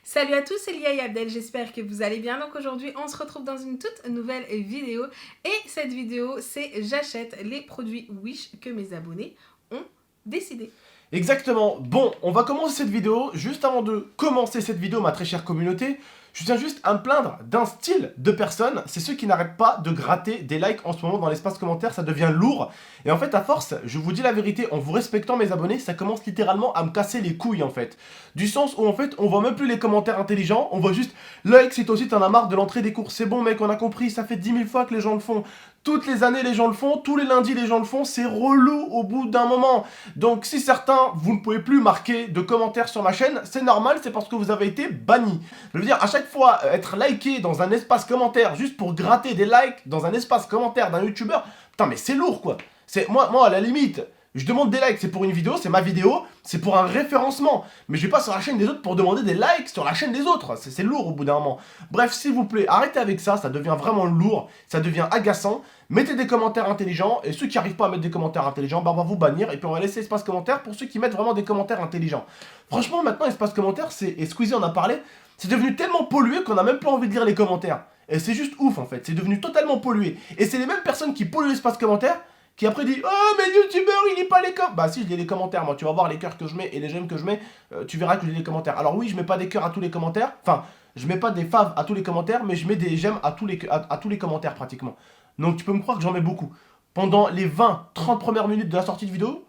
Salut à tous, c'est Lia et Abdel, j'espère que vous allez bien. Donc aujourd'hui, on se retrouve dans une toute nouvelle vidéo. Et cette vidéo, c'est j'achète les produits Wish que mes abonnés ont décidé. Exactement. Bon, on va commencer cette vidéo. Juste avant de commencer cette vidéo, ma très chère communauté, je tiens juste à me plaindre d'un style de personne. C'est ceux qui n'arrêtent pas de gratter des likes en ce moment dans l'espace commentaire. Ça devient lourd. Et en fait, à force, je vous dis la vérité, en vous respectant mes abonnés, ça commence littéralement à me casser les couilles en fait. Du sens où en fait, on voit même plus les commentaires intelligents. On voit juste like si toi aussi t'en as marre de l'entrée des cours. C'est bon mec, on a compris. Ça fait 10 000 fois que les gens le font. Toutes les années, les gens le font. Tous les lundis, les gens le font. C'est relou au bout d'un moment. Donc si certains, vous ne pouvez plus marquer de commentaires sur ma chaîne, c'est normal, c'est parce que vous avez été banni. Je veux dire, à chaque fois, être liké dans un espace commentaire juste pour gratter des likes dans un espace commentaire d'un youtubeur, putain mais c'est lourd quoi. C'est moi à la limite, je demande des likes, c'est pour une vidéo, c'est ma vidéo, c'est pour un référencement. Mais je vais pas sur la chaîne des autres pour demander des likes sur la chaîne des autres. C'est lourd au bout d'un moment. Bref, s'il vous plaît, arrêtez avec ça, ça devient vraiment lourd, ça devient agaçant. Mettez des commentaires intelligents, et ceux qui n'arrivent pas à mettre des commentaires intelligents, bah on va vous bannir, et puis on va laisser espace commentaire pour ceux qui mettent vraiment des commentaires intelligents. Franchement, maintenant, espace commentaire, et Squeezie en a parlé, c'est devenu tellement pollué qu'on a même pas envie de lire les commentaires. Et c'est juste ouf en fait, c'est devenu totalement pollué. Et c'est les mêmes personnes qui polluent l'espace commentaire qui après dit oh mais le youtubeur il lit pas les commentaires. Bah si, je lis les commentaires, moi tu vas voir les cœurs que je mets et les j'aime que je mets, tu verras que je lis les commentaires. Alors oui, je mets pas des cœurs à tous les commentaires, enfin je mets pas des faves à tous les commentaires, mais je mets des j'aime à tous les commentaires pratiquement. Donc tu peux me croire que j'en mets beaucoup. Pendant les 20-30 premières minutes de la sortie de vidéo,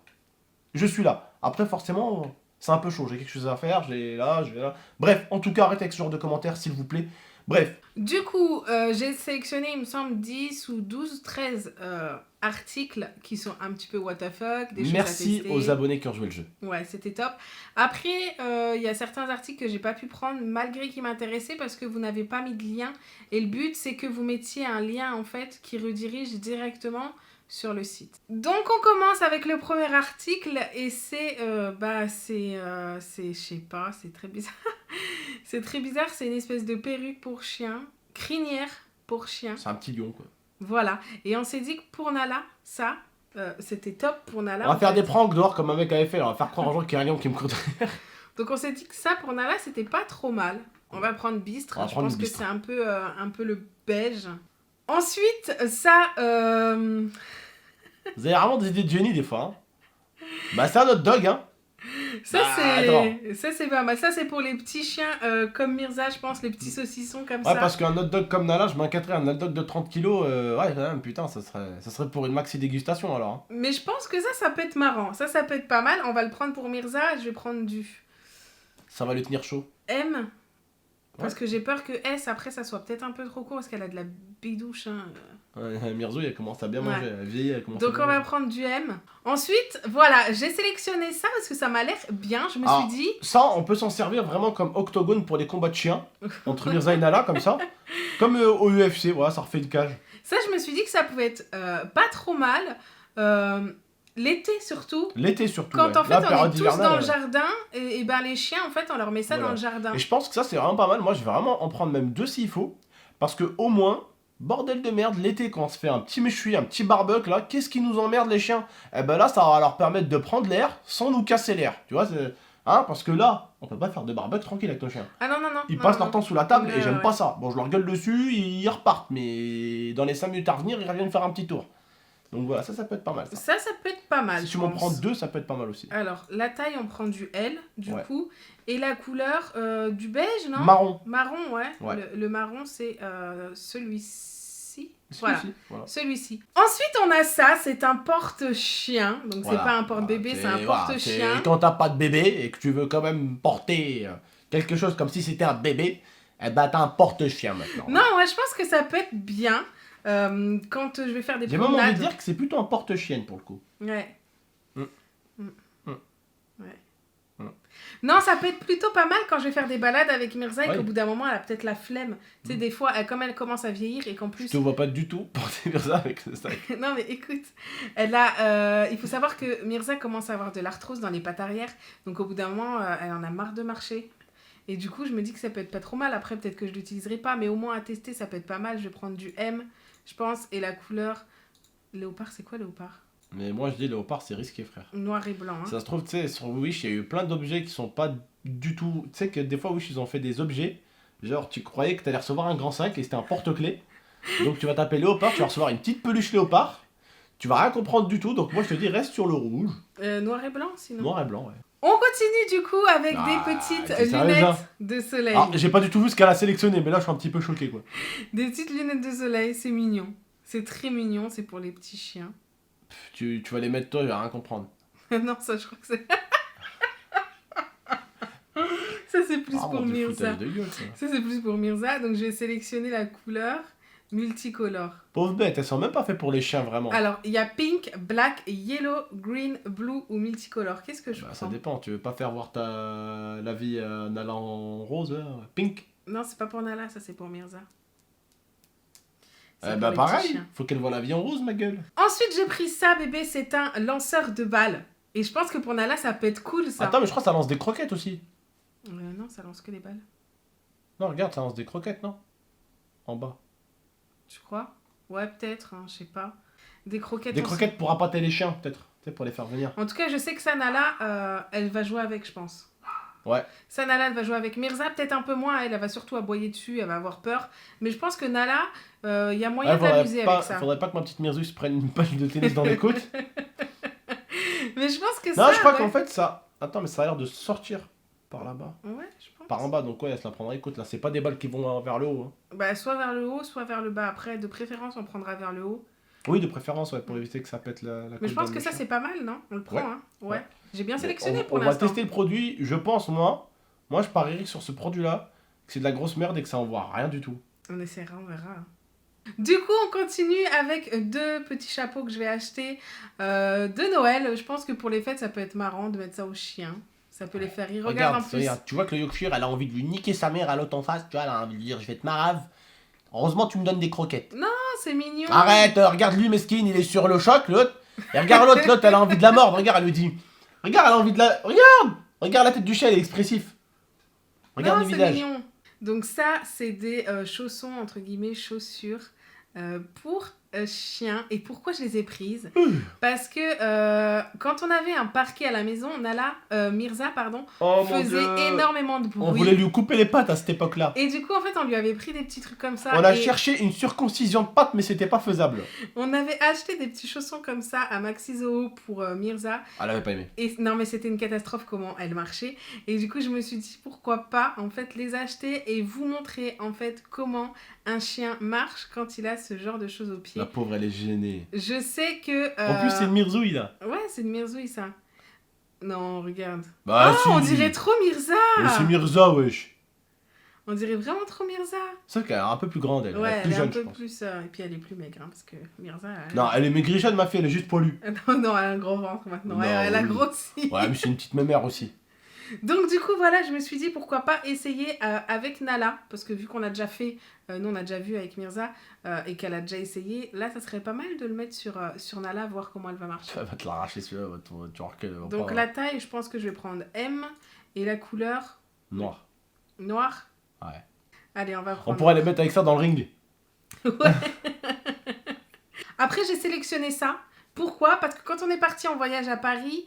je suis là. Après forcément, c'est un peu chaud, j'ai quelque chose à faire, je vais là. Bref, en tout cas arrêtez avec ce genre de commentaires s'il vous plaît. Bref. Du coup, j'ai sélectionné, il me semble, 10 ou 12, 13 articles qui sont un petit peu what the fuck, des choses à tester. Merci aux abonnés qui ont joué le jeu. Ouais, c'était top. Après, il y a certains articles que j'ai pas pu prendre malgré qu'ils m'intéressaient parce que vous n'avez pas mis de lien. Et le but, c'est que vous mettiez un lien en fait qui redirige directement sur le site. Donc on commence avec le premier article et c'est, je sais pas, c'est très bizarre. C'est très bizarre, c'est une espèce de perruque pour chien, crinière pour chien. C'est un petit lion quoi. Voilà, et on s'est dit que pour Nala, ça, c'était top pour Nala. On va faire des pranks dehors comme un mec avait fait, on va faire croire aux gens qu'il y a un lion qui me court derrière. Donc on s'est dit que ça pour Nala, c'était pas trop mal. On va prendre Bistre, je pense que c'est un peu le beige. Ensuite, ça... Vous avez vraiment des idées de génie des fois. Hein. Bah c'est un hot dog hein. Ça c'est pas mal. Ça c'est pour les petits chiens comme Mirza, je pense, les petits saucissons comme ça. Ouais, parce qu'un hot dog comme Nala, je m'inquiéterais. Un hot dog de 30 kilos, ouais, quand même, putain, ça serait pour une maxi dégustation alors. Hein. Mais je pense que ça peut être marrant. Ça peut être pas mal. On va le prendre pour Mirza. Je vais prendre du... Ça va lui tenir chaud. M. Parce que j'ai peur que S, après, ça soit peut-être un peu trop court parce qu'elle a de la bidouche. Hein. Ouais, Mirzo, elle commence à bien manger. Elle vieillit, elle commence donc à bien on va manger. prendre du M. Ensuite, voilà, j'ai sélectionné ça parce que ça m'a l'air bien. Je me suis dit... Ça, on peut s'en servir vraiment comme octogone pour des combats de chiens. Entre Mirza et Nala, comme ça. Comme au UFC, voilà, ça refait une cage. Ça, je me suis dit que ça pouvait être pas trop mal. L'été surtout. L'été surtout. Quand ouais. en fait Là, on est tous dans le jardin, et ben les chiens en fait on leur met ça dans le jardin. Et je pense que ça c'est vraiment pas mal. Moi je vais vraiment en prendre même 2 s'il faut. Parce que au moins, bordel de merde, l'été quand on se fait un petit méchoui, un petit barbecue là, qu'est-ce qui nous emmerde les chiens? Eh ben là ça va leur permettre de prendre l'air sans nous casser l'air. Tu vois, hein, parce que là, on peut pas faire de barbecue tranquille avec nos chiens. Ah non. Ils passent leur temps sous la table et j'aime ouais. pas ça. Bon, je leur gueule dessus, ils repartent. Mais dans les 5 minutes à revenir, ils reviennent faire un petit tour. Donc voilà, ça peut être pas mal. Ça peut être pas mal. Si tu m'en prends 2, ça peut être pas mal aussi. Alors, la taille, on prend du L, du coup. Et la couleur, du beige, non? Marron. Marron, ouais. Le marron, c'est celui-ci. Voilà. Celui-ci. Ensuite, on a ça, c'est un porte-chien. Donc, c'est pas un porte-bébé, c'est un porte-chien. Quand t'as pas de bébé et que tu veux quand même porter quelque chose comme si c'était un bébé, eh ben t'as un porte-chien maintenant. Non, ouais, je pense que ça peut être bien. Quand je vais faire des promenades. J'ai même envie de dire que c'est plutôt un porte-chienne pour le coup. Ouais. Non, ça peut être plutôt pas mal quand je vais faire des balades avec Mirza et qu'au bout d'un moment, elle a peut-être la flemme. Tu sais, des fois, comme elle commence à vieillir et qu'en plus... Je te vois pas du tout porter Mirza avec ce sac. Non, mais écoute, il faut savoir que Mirza commence à avoir de l'arthrose dans les pattes arrière. Donc au bout d'un moment, elle en a marre de marcher. Et du coup, je me dis que ça peut être pas trop mal. Après, peut-être que je l'utiliserai pas, mais au moins à tester, ça peut être pas mal. Je vais prendre du M, je pense, et la couleur... Léopard, c'est quoi léopard? Mais moi, je dis léopard, c'est risqué, frère. Noir et blanc. Hein. Ça se trouve, tu sais, sur Wish, il y a eu plein d'objets qui sont pas du tout. Tu sais que des fois, Wish, ils ont fait des objets. Genre, tu croyais que t'allais recevoir un grand 5 et c'était un porte-clés. Donc, tu vas taper léopard, tu vas recevoir une petite peluche léopard. Tu vas rien comprendre du tout. Donc, moi, je te dis, reste sur le rouge. Noir et blanc, sinon. Noir et blanc, ouais. On continue du coup avec des petites t'es sérieuse, lunettes hein de soleil. Alors, j'ai pas du tout vu ce qu'elle a sélectionné, mais là, je suis un petit peu choqué, quoi. Des petites lunettes de soleil, c'est mignon. C'est très mignon, c'est pour les petits chiens. Tu vas les mettre toi, je vais rien comprendre. Non, ça, je crois que c'est. Ça, c'est plus pour du Mirza. foutage de gueule, ça. Ça, c'est plus pour Mirza. Donc, je vais sélectionner la couleur multicolore. Pauvre bête, elles sont même pas faites pour les chiens, vraiment. Alors, il y a pink, black, yellow, green, blue ou multicolore. Qu'est-ce que je prends? Ça dépend, tu veux pas faire voir la vie en allant en rose, là, pink? Non, c'est pas pour Nala, ça, c'est pour Mirza. Bah pareil, faut qu'elle voit la vie en rose, ma gueule. Ensuite, j'ai pris ça, bébé, c'est un lanceur de balles. Et je pense que pour Nala, ça peut être cool, ça. Attends, mais je crois que ça lance des croquettes aussi. Non, ça lance que des balles. Non, regarde, ça lance des croquettes, non? En bas. Tu crois? Ouais, peut-être, hein, je sais pas. Des croquettes. Des croquettes pour appâter les chiens, peut-être. Tu sais, pour les faire venir. En tout cas, je sais que ça, Nala, elle va jouer avec, je pense. Ouais. Ça, Nala, elle va jouer avec Mirza, peut-être un peu moins. Elle va surtout aboyer dessus, elle va avoir peur. Mais je pense que Nala, il y a moyen de l'amuser avec ça. Faudrait pas que ma petite Mirzus prenne une balle de tennis dans les côtes. Mais je pense que Non, ça. je crois qu'en fait, ça. Attends, mais ça a l'air de sortir par là-bas. Ouais, je pense. Par en bas, donc ouais, elle se la prendra les côtes là. C'est pas des balles qui vont vers le haut. Hein. Bah, soit vers le haut, soit vers le bas. Après, de préférence, on prendra vers le haut. Oui, de préférence, ouais, pour éviter que ça pète la côte. Mais je pense que ça, c'est pas mal, non? On le prend, ouais. hein? Ouais. J'ai bien Bon, sélectionné pour l'instant. On va tester le produit, je pense, moi. Moi, je parierais sur ce produit-là que c'est de la grosse merde et que ça envoie rien du tout. On essaiera, on verra. Du coup, on continue avec deux petits chapeaux que je vais acheter de Noël. Je pense que pour les fêtes, ça peut être marrant de mettre ça aux chiens. Ça peut les faire rire. Regarde en plus. Regarde, tu vois que le Yorkshire, elle a envie de lui niquer sa mère à l'autre en face. Tu vois, elle a envie de lui dire, je vais te marave. Heureusement, tu me donnes des croquettes. Non, c'est mignon. Arrête, regarde lui, mesquine, il est sur le choc, l'autre. Et regarde l'autre, elle a envie de la mordre. Regarde, elle lui dit. Regarde, elle a envie de la. Regarde la tête du chien, elle est expressif. Regarde le visage. Mignon. Donc ça, c'est des chaussons, entre guillemets, chaussures pour chiens. Et pourquoi je les ai prises? Parce que quand on avait un parquet à la maison, Mirza, faisait énormément de bruit. On voulait lui couper les pattes à cette époque-là. Et du coup, en fait, on lui avait pris des petits trucs comme ça. On a cherché une circoncision de pattes, mais c'était pas faisable. On avait acheté des petits chaussons comme ça à Maxi Zoo pour Mirza. Elle avait pas aimé. Et non, mais c'était une catastrophe comment elle marchait. Et du coup, je me suis dit pourquoi pas en fait les acheter et vous montrer en fait comment un chien marche quand il a ce genre de choses au pied. La pauvre, elle est gênée. Je sais que. En plus, c'est une mirzouille là. Ouais, c'est une mirzouille ça. Non, regarde. Bah, oh, si. On dirait trop Mirza. Mais c'est Mirza, wesh. On dirait vraiment trop Mirza. C'est vrai qu'elle est un peu plus grande, elle. Ouais, elle est plus elle est jeune, un peu je pense. plus. Et puis elle est plus maigre, hein, parce que Mirza. Non, elle est maigrichonne, ma fille, elle est juste poilue. Non, elle a un gros ventre maintenant. Non, elle a oui. grossi. Ouais, mais c'est une petite mémère aussi. Donc du coup voilà, je me suis dit pourquoi pas essayer avec Nala, parce que vu qu'on a déjà fait, nous on a déjà vu avec Mirza et qu'elle a déjà essayé, là ça serait pas mal de le mettre sur Nala, voir comment elle va marcher. Elle va te l'arracher celui-là, tu vois qu'elle va Donc pas... la taille, je pense que je vais prendre M et la couleur Noir. Noir. Ouais. Allez, on va On prendre. pourrait les mettre avec ça dans le ring. Ouais. Après j'ai sélectionné ça. Pourquoi? Parce que quand on est parti en voyage à Paris,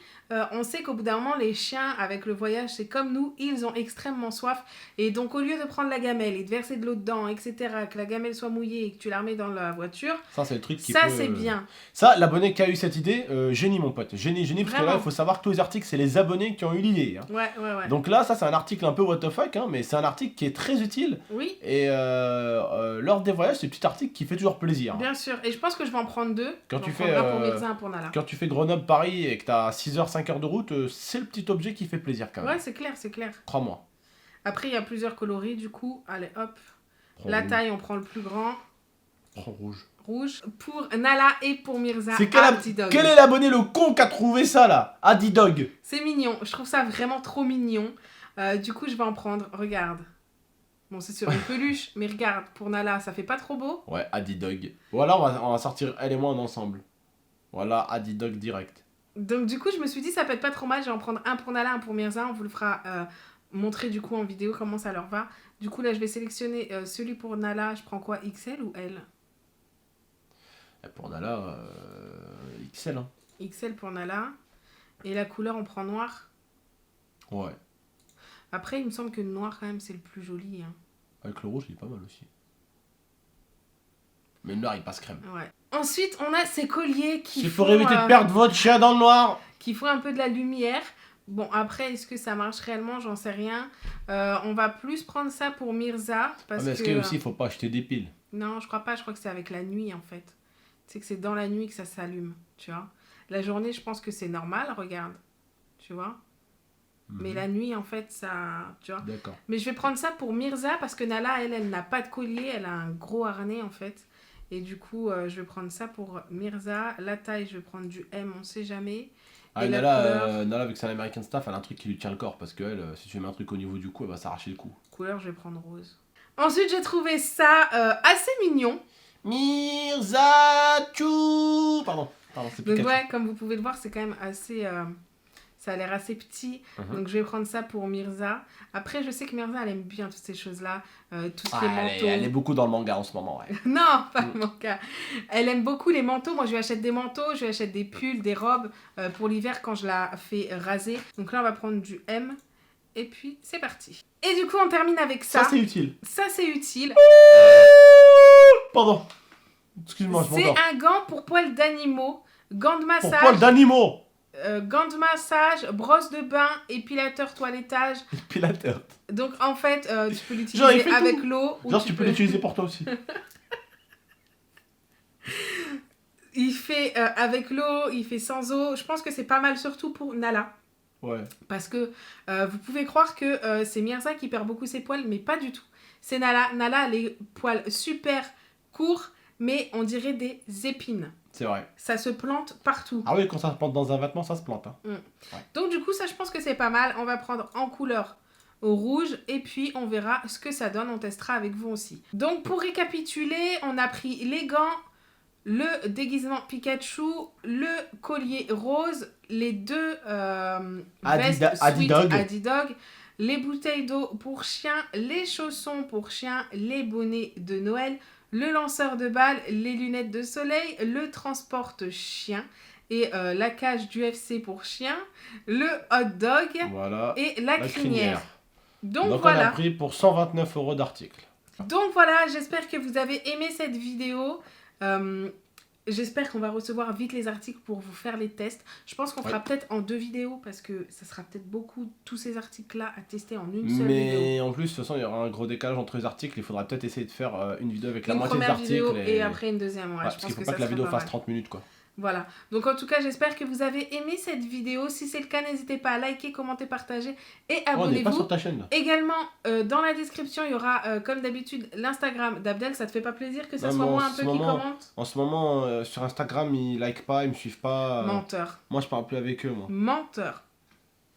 on sait qu'au bout d'un moment, les chiens, avec le voyage, c'est comme nous, ils ont extrêmement soif. Et donc, au lieu de prendre la gamelle et de verser de l'eau dedans, etc., que la gamelle soit mouillée et que tu la remets dans la voiture, Ça, c'est le truc qui ça, peut... c'est bien. Ça, l'abonné qui a eu cette idée, génie, mon pote. Génie, parce que là, Vraiment. il faut savoir que tous les articles, c'est les abonnés qui ont eu l'idée. Hein. Ouais. Donc là, ça, c'est un article un peu what the fuck, hein, mais c'est un article qui est très utile. Oui, Et lors des voyages, c'est un petit article qui fait toujours plaisir. bien sûr. Et je pense que je vais en prendre deux. Quand J'en tu prendrai fais, un pour Mirza, un pour Nala. Quand tu fais Grenoble-Paris et que t'as 6h, 5h de route, c'est le petit objet qui fait plaisir quand même. Ouais, c'est clair, c'est clair. Crois-moi. Après, il y a plusieurs coloris, du coup. Allez, hop. Prends La rouge. taille, on prend le plus grand. Prends rouge. Rouge. Pour Nala et pour Mirza. C'est Adidog. quel est l'abonné le con qui a trouvé ça là? Adidog. C'est mignon. Je trouve ça vraiment trop mignon. Du coup, je vais en prendre. Regarde. Bon, c'est sur une peluche, mais regarde, pour Nala, ça fait pas trop beau. Ouais, Adidog. Voilà, on va sortir elle et moi en ensemble. Voilà, Adidog direct. Donc, du coup, je me suis dit, ça peut être pas trop mal. Je vais en prendre un pour Nala, un pour Mirza. On vous le fera montrer du coup en vidéo comment ça leur va. Du coup, là, je vais sélectionner celui pour Nala. Je prends quoi, XL ou L? Et pour Nala, XL. Hein. XL pour Nala. Et la couleur, on prend noir. Ouais. Après, il me semble que le noir, quand même, c'est le plus joli. Hein. Avec le rouge, il est pas mal aussi. Mais le noir, il passe crème. Ouais. Ensuite, on a ces colliers qui C'est font... pour éviter de perdre votre chien dans le noir. Qui font un peu de la lumière. Bon, après, est-ce que ça marche réellement? J'en sais rien. On va plus prendre ça pour Mirza. Parce mais est-ce que aussi, il faut pas acheter des piles? Non, je crois pas. Je crois que c'est avec la nuit, en fait. C'est que c'est dans la nuit que ça s'allume, tu vois. La journée, je pense que c'est normal, regarde. Tu vois. Mais la nuit, en fait, ça... Tu vois. D'accord. Mais je vais prendre ça pour Mirza parce que Nala, elle n'a pas de collier. Elle a un gros harnais, en fait. Et du coup, je vais prendre ça pour Mirza. La taille, je vais prendre du M, on sait jamais. Ah, et Nala, avec son American Staff, elle a un truc qui lui tient le corps. Parce que elle, si tu mets un truc au niveau du cou, elle va s'arracher le cou. Couleur, je vais prendre rose. Ensuite, j'ai trouvé ça assez mignon. Mirza Chou. Pardon, c'est Donc Pikachu. ouais, comme vous pouvez le voir, c'est quand même assez... ça a l'air assez petit. Donc je vais prendre ça pour Mirza. Après, je sais que Mirza, elle aime bien toutes ces choses-là. Tout ce qui est manteau. Elle est beaucoup dans le manga en ce moment, ouais. Non, pas le manga. Elle aime beaucoup les manteaux. Moi, je lui achète des manteaux, je lui achète des pulls, des robes pour l'hiver quand je la fais raser. Donc là, on va prendre du M. Et puis, c'est parti. Et du coup, on termine avec ça. Ça, c'est utile. Ça, c'est utile. Pardon. Excuse-moi, je C'est m'endors. un gant pour poils d'animaux, gant de Pour massage, poils d'animaux. gant de massage, brosse de bain, épilateur toilettage. Épilateur. Donc en fait, tu peux Genre, il l'utiliser fait avec tout. l'eau. ou Genre, tu peux l'utiliser pour toi aussi. Il fait avec l'eau, il fait sans eau. Je pense que c'est pas mal, surtout pour Nala. Ouais. Parce que vous pouvez croire que c'est Mirza qui perd beaucoup ses poils, mais pas du tout. C'est Nala. Nala a les poils super courts, mais on dirait des épines. C'est vrai. Ça se plante partout. Ah oui, quand ça se plante dans un vêtement, ça se plante. Hein. Donc du coup, ça, je pense que c'est pas mal. On va prendre en couleur au rouge et puis on verra ce que ça donne. On testera avec vous aussi. Donc pour récapituler, on a pris les gants, le déguisement Pikachu, le collier rose, les deux vestes Sweet Adidog, les bouteilles d'eau pour chien, les chaussons pour chien, les bonnets de Noël, le lanceur de balles, les lunettes de soleil, le transporte chien et la cage d'UFC pour chien, le hot dog Voilà. et la crinière. Donc on a voilà. pris pour 129 € d'articles. Donc voilà, j'espère que vous avez aimé cette vidéo. J'espère qu'on va recevoir vite les articles pour vous faire les tests. Je pense qu'on fera peut-être en 2 vidéos parce que ça sera peut-être beaucoup tous ces articles-là à tester en une seule vidéo. Mais en plus, de toute façon, il y aura un gros décalage entre les articles. Il faudra peut-être essayer de faire une vidéo avec la Une moitié des première articles. vidéo et après une deuxième. Ouais, parce qu'il ne faut pas que la vidéo fasse 30 minutes, quoi. Voilà. Donc en tout cas, j'espère que vous avez aimé cette vidéo. Si c'est le cas, n'hésitez pas à liker, commenter, partager et On n'est pas abonnez-vous. sur ta chaîne, là. Également, dans la description, il y aura, comme d'habitude, l'Instagram d'Abdel. Ça te fait pas plaisir que ça Non, soit mais moi un peu qui commente? En ce moment, sur Instagram, ils like pas, ils me suivent pas. Menteur. Moi, je parle plus avec eux, moi. Menteur.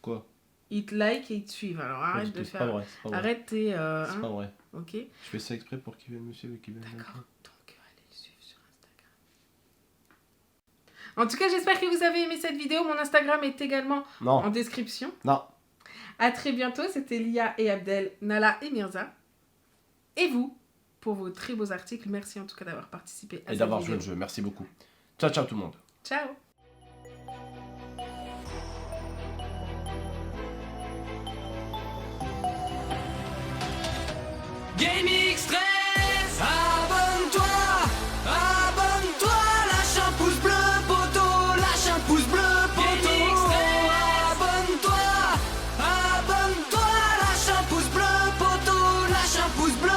Quoi? Ils te like et ils te suivent. Alors arrête de C'est faire... pas vrai, c'est pas vrai. Arrête tes... C'est hein. pas vrai. Ok. Je fais ça exprès pour qu'ils viennent me suivre et qu'ils viennent me D'accord. liker. Donc, allez le suivre sur Instagram. En tout cas, j'espère que vous avez aimé cette vidéo. Mon Instagram est également en Non, description. non. À très bientôt. C'était Lia et Abdel, Nala et Mirza. Et vous, pour vos très beaux articles. Merci en tout cas d'avoir participé à Et cette d'avoir vidéo. joué le jeu, merci beaucoup. Ciao, ciao tout le monde. Ciao. Gaming Stress, abonne-toi, lâche un pouce bleu poteau, lâche un pouce bleu poteau. Gaming Stress, abonne-toi, lâche un pouce bleu poteau, lâche un pouce bleu.